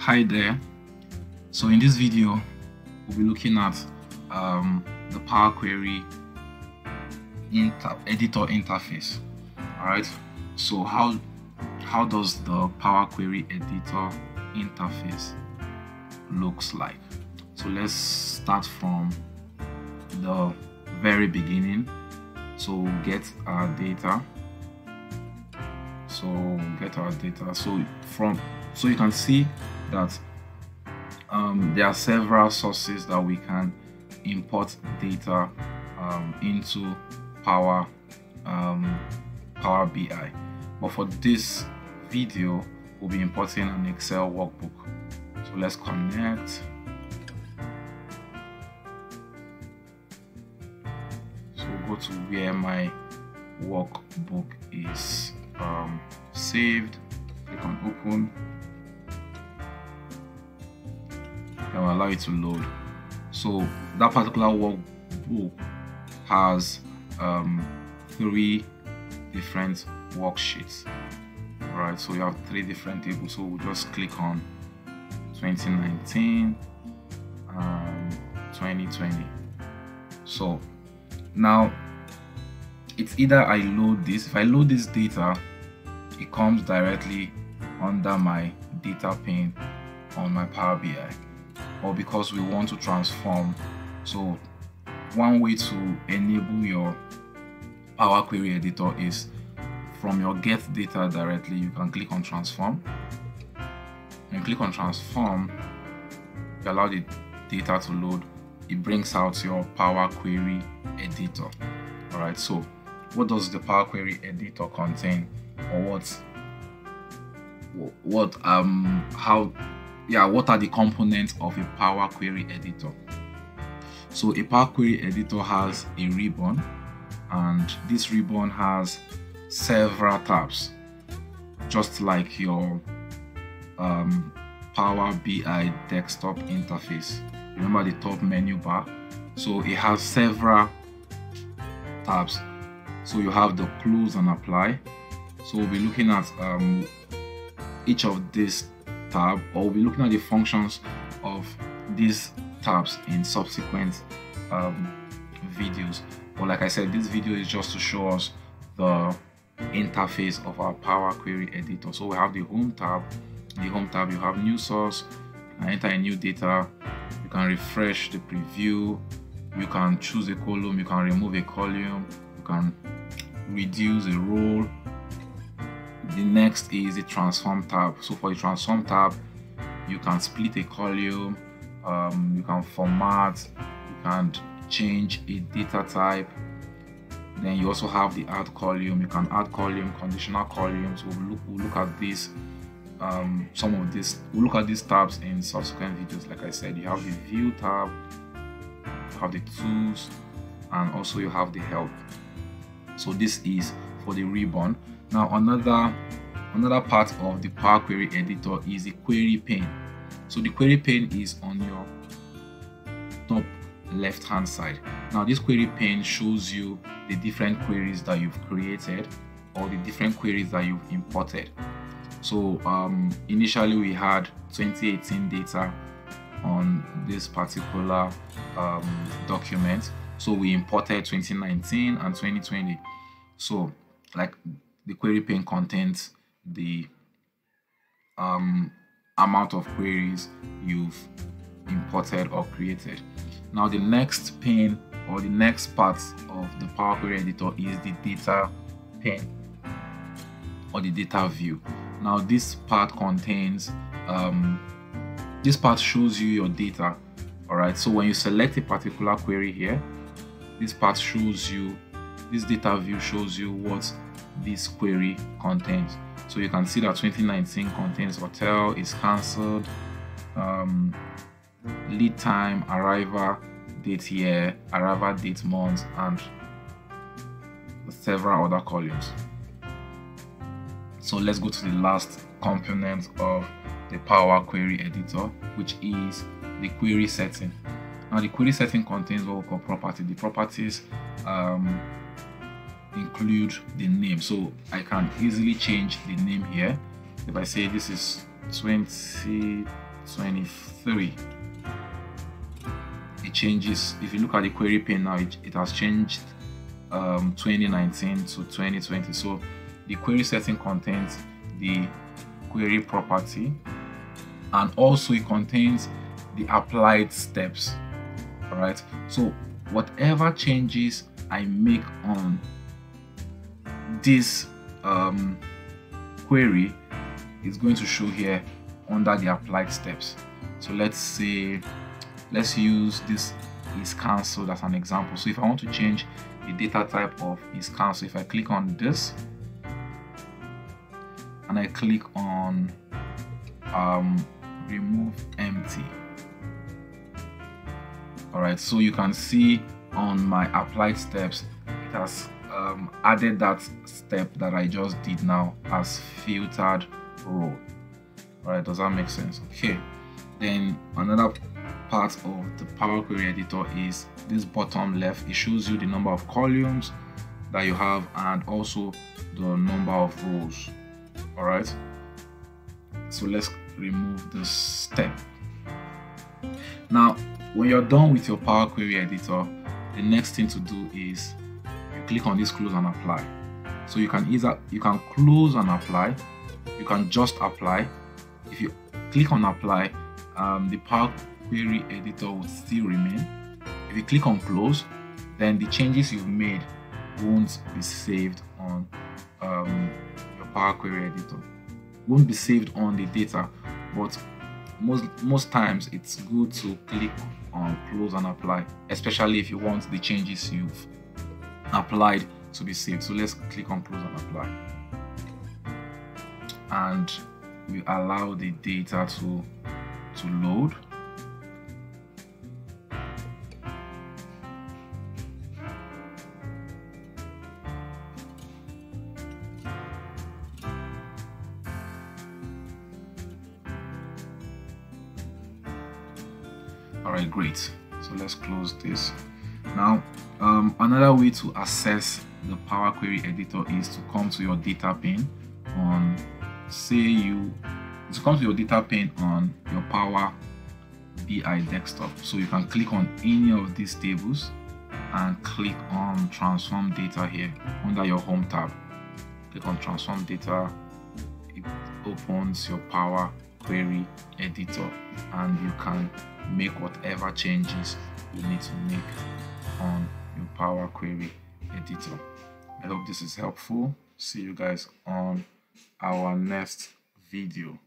Hi there. So in this video we'll be looking at the Power Query editor interface. All right, so how does the Power Query editor interface looks like? So let's start from the very beginning. So get our data. So you can see that there are several sources that we can import data into Power BI. But for this video, we'll be importing an Excel workbook. So let's connect. So we'll go to where my workbook is saved. Click on open. It will allow it to load. So that particular workbook has 3 different worksheets. All right, so you have 3 different tables. So we'll just click on 2019 and 2020. So now it's either I load this. If I load this data, it comes directly under my data pane on my Power BI. Or because we want to transform, so one way to enable your Power Query editor is from your get data directly. You can click on transform. When you click on transform, you allow the data to load. It brings out your Power Query editor. All right, so what does the Power Query editor contain, or what are the components of a Power Query editor? So a Power Query editor has a ribbon, and this ribbon has several tabs, just like your Power BI desktop interface. Remember the top menu bar? So it has several tabs. So you have the close and apply. So we'll be looking at each of these tab, or we'll be looking at the functions of these tabs in subsequent videos. But like I said, this video is just to show us the interface of our Power Query editor. So we have the home tab. In the home tab, you have new source. You can enter a new data. You can refresh the preview. You can choose a column. You can remove a column. You can reduce a row. The next is the transform tab. So for the transform tab, you can split a column, you can format, you can change a data type. Then you also have the add column. You can add column, conditional columns. We'll look at this. We'll look at these tabs in subsequent videos. Like I said, you have the view tab, you have the tools, and also you have the help. So this is for the ribbon. Now another part of the Power Query editor is the query pane. So the query pane is on your top left hand side. Now this query pane shows you the different queries that you've created, or the different queries that you've imported. So initially we had 2018 data on this particular document. So we imported 2019 and 2020. So like the query pane contains the amount of queries you've imported or created. Now the next pane, or the next part of the Power Query editor, is the data pane, or the data view. Now this part contains this part shows you your data. All right, so when you select a particular query here, this part shows you, this data view shows you what this query contains. So you can see that 2019 contains hotel, is cancelled, lead time, arrival date year, arrival date month, and several other columns. So let's go to the last component of the Power Query editor, which is the query setting. Now the query setting contains what we call property. The properties include the name, so I can easily change the name here. If I say this is 20 23. It changes. If you look at the query pane now, it has changed 2019 to 2020. So the query setting contains the query property, and also it contains the applied steps. All right, so whatever changes I make on this query is going to show here under the applied steps. So let's use this is cancelled as an example. So if I want to change the data type of is cancelled, if I click on this and I click on remove empty, all right, so you can see on my applied steps it has added that step that I just did now as filtered row. All right, does that make sense? Okay, then another part of the Power Query editor is this bottom left. It shows you the number of columns that you have and also the number of rows. All right, so let's remove this step. Now when you're done with your Power Query editor, the next thing to do is you click on this close and apply. So you can close and apply, you can just apply. If you click on apply, the Power Query editor will still remain. If you click on close, then the changes you've made won't be saved on your Power Query editor. Won't be saved on the data, but most times it's good to click on close and apply, especially if you want the changes you've applied to be saved. So let's click on close and apply, and we allow the data to load. Alright, great. So let's close this. Now, another way to access the Power Query editor is to come to your data pane on, your data pane on your Power BI desktop. So you can click on any of these tables and click on transform data here under your home tab. Click on transform data. It opens your Power Query editor and you can make whatever changes you need to make on your Power Query editor. I hope this is helpful. See you guys on our next video.